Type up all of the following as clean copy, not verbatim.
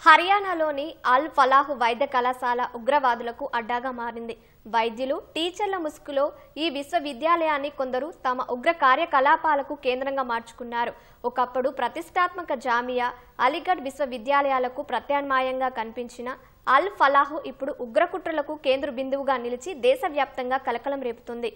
హర్యానాలోని అల్ ఫలాహ్ వైద్య కళాశాల ఉగ్రవాదులకు అడ్డాగా మారింది. వైద్యులు, టీచర్ల ముసుగులో ఈ విశ్వవిద్యాలయాన్ని కొందరు తమ ఉగ్ర కార్యకలాపాలకు కేంద్రంగా మార్చుకున్నారు. ఒకప్పుడు ప్రతిష్టాత్మక జామియా, అలీగఢ్ విశ్వవిద్యాలయాలకు ప్రత్యామ్నాయంగా కనిపించిన అల్ ఫలాహ్ ఇప్పుడు ఉగ్రకుట్రలకు కేంద్ర బిందువుగా నిలిచి దేశవ్యాప్తంగా కలకలం రేపుతుంది.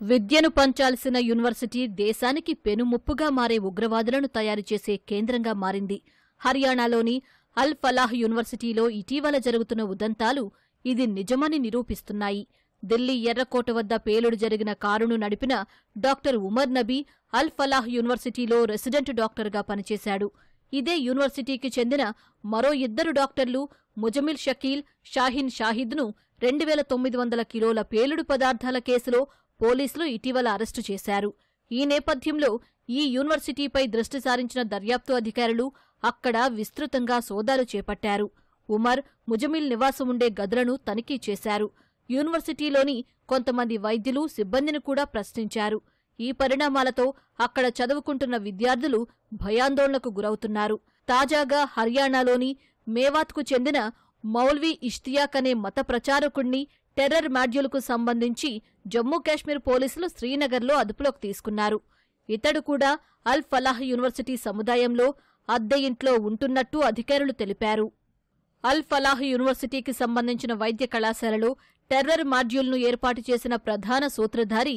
విద్యను పంచాల్సిన యూనివర్సిటీ దేశానికి పెనుముప్పుగా మారే ఉగ్రవాదులను తయారు చేసే కేంద్రంగా మారింది. హర్యానాలోని అల్ ఫలాహ్ యూనివర్సిటీలో ఇటీవల జరుగుతున్న ఉదంతాలు ఇది నిజమని నిరూపిస్తున్నాయి. ఢిల్లీ ఎర్రకోట వద్ద పేలుడు జరిగిన కారును నడిపిన డాక్టర్ ఉమర్ నబీ అల్ ఫలాహ్ యూనివర్సిటీలో రెసిడెంట్ డాక్టర్గా పనిచేశాడు. ఇదే యూనివర్సిటీకి చెందిన మరో ఇద్దరు డాక్టర్లు ముజమిల్ షకీల్, షాహీన్ షాహిద్ను 2900 కిలోల పేలుడు పదార్థాల కేసులో పోలీసులు ఇటీవల అరెస్టు చేశారు. ఈ నేపథ్యంలో ఈ యూనివర్సిటీపై దృష్టి సారించిన దర్యాప్తు అధికారులు అక్కడ విస్తృతంగా సోదాలు చేపట్టారు. ఉమర్, ముజమిల్ నివాసం ఉండే గదులను తనిఖీ చేశారు. యూనివర్సిటీలోని కొంతమంది వైద్యులు, సిబ్బందిని కూడా ప్రశ్నించారు. ఈ పరిణామాలతో అక్కడ చదువుకుంటున్న విద్యార్థులు భయాందోళనకు గురవుతున్నారు. తాజాగా హర్యానాలోని మేవాత్కు చెందిన మౌల్వీ ఇష్తియాక్ అనే మత ప్రచారకుణ్ణి టెర్రర్ మాడ్యూల్కు సంబంధించి జమ్మూ కాశ్మీర్ పోలీసులు శ్రీనగర్లో అదుపులోకి తీసుకున్నారు. ఇతడు కూడా అల్ ఫలాహ్ యూనివర్సిటీ సముదాయంలో అద్దె ఇంట్లో ఉంటున్నట్టు అధికారులు తెలిపారు. అల్ ఫలాహ్ యూనివర్సిటీకి సంబంధించిన వైద్య కళాశాలలో టెర్రర్ మాడ్యూల్ను ఏర్పాటు చేసిన ప్రధాన సూత్రధారి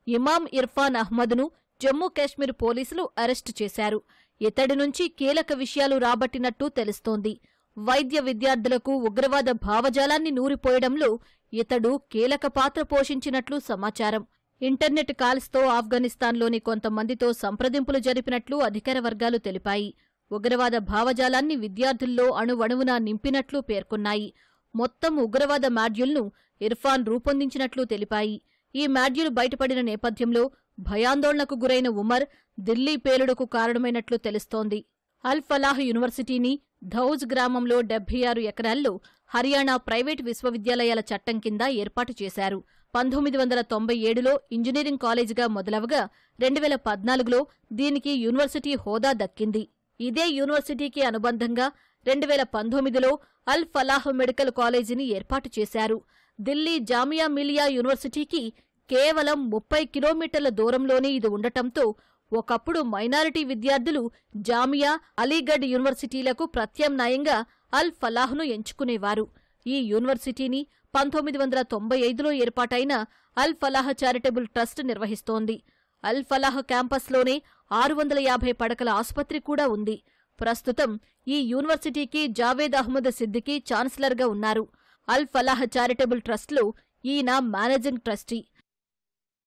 ఇమాం ఇర్ఫాన్ అహ్మద్ను జమ్మూ కాశ్మీర్ పోలీసులు అరెస్టు చేశారు. ఇతడి నుంచి కీలక విషయాలు రాబట్టినట్టు తెలుస్తోంది. వైద్య విద్యార్థులకు ఉగ్రవాద భావజాలాన్ని నూరిపోయడంలో ఇతడు కీలక పాత్ర పోషించినట్లు సమాచారం. ఇంటర్నెట్ కాల్స్తో ఆఫ్ఘనిస్తాన్లోని కొంతమందితో సంప్రదింపులు జరిపినట్లు అధికార వర్గాలు తెలిపాయి. ఉగ్రవాద భావజాలాన్ని విద్యార్థుల్లో అణువణువునా నింపినట్లు పేర్కొన్నాయి. మొత్తం ఉగ్రవాద మాడ్యూల్ను ఇర్ఫాన్ రూపొందించినట్లు తెలిపాయి. ఈ మాడ్యూల్ బయటపడిన నేపథ్యంలో భయాందోళనకు గురైన ఉమర్ ఢిల్లీ పేలుడుకు కారణమైనట్లు తెలుస్తోంది. అల్ ఫలాహ్ యూనివర్సిటీని ధౌజ్ గ్రామంలో 76 ఎకరాల్లో హర్యానా ప్రైవేటు విశ్వవిద్యాలయాల చట్టం కింద ఏర్పాటు చేశారు. 1997లో ఇంజనీరింగ్ కాలేజీగా మొదలవగా 2014లో దీనికి యూనివర్సిటీ హోదా దక్కింది. ఇదే యూనివర్సిటీకి అనుబంధంగా 2019లో అల్ ఫలాహ్ మెడికల్ కాలేజీని ఏర్పాటు చేశారు. ఢిల్లీ జామియా మిలియా యూనివర్సిటీకి కేవలం 30 కిలోమీటర్ల దూరంలోనే ఇది ఉండటంతో ఒకప్పుడు మైనారిటీ విద్యార్థులు జామియా, అలీగఢ్ యూనివర్సిటీలకు ప్రత్యామ్నాయంగా అల్ ఫలాహ్ను ఎంచుకునేవారు. ఈ యూనివర్సిటీని 1995లో ఏర్పాటైన అల్ ఫలాహ్ చారిటబుల్ ట్రస్ట్ నిర్వహిస్తోంది. అల్ ఫలాహ్ క్యాంపస్లోనే 650 పడకల ఆసుపత్రి కూడా ఉంది. ప్రస్తుతం ఈ యూనివర్సిటీకి జావేద్ అహ్మద్ సిద్దికీ ఛాన్సలర్గా ఉన్నారు. అల్ ఫలాహ్ చారిటబుల్ ట్రస్ట్లో ఈయన మేనేజింగ్ ట్రస్టీ.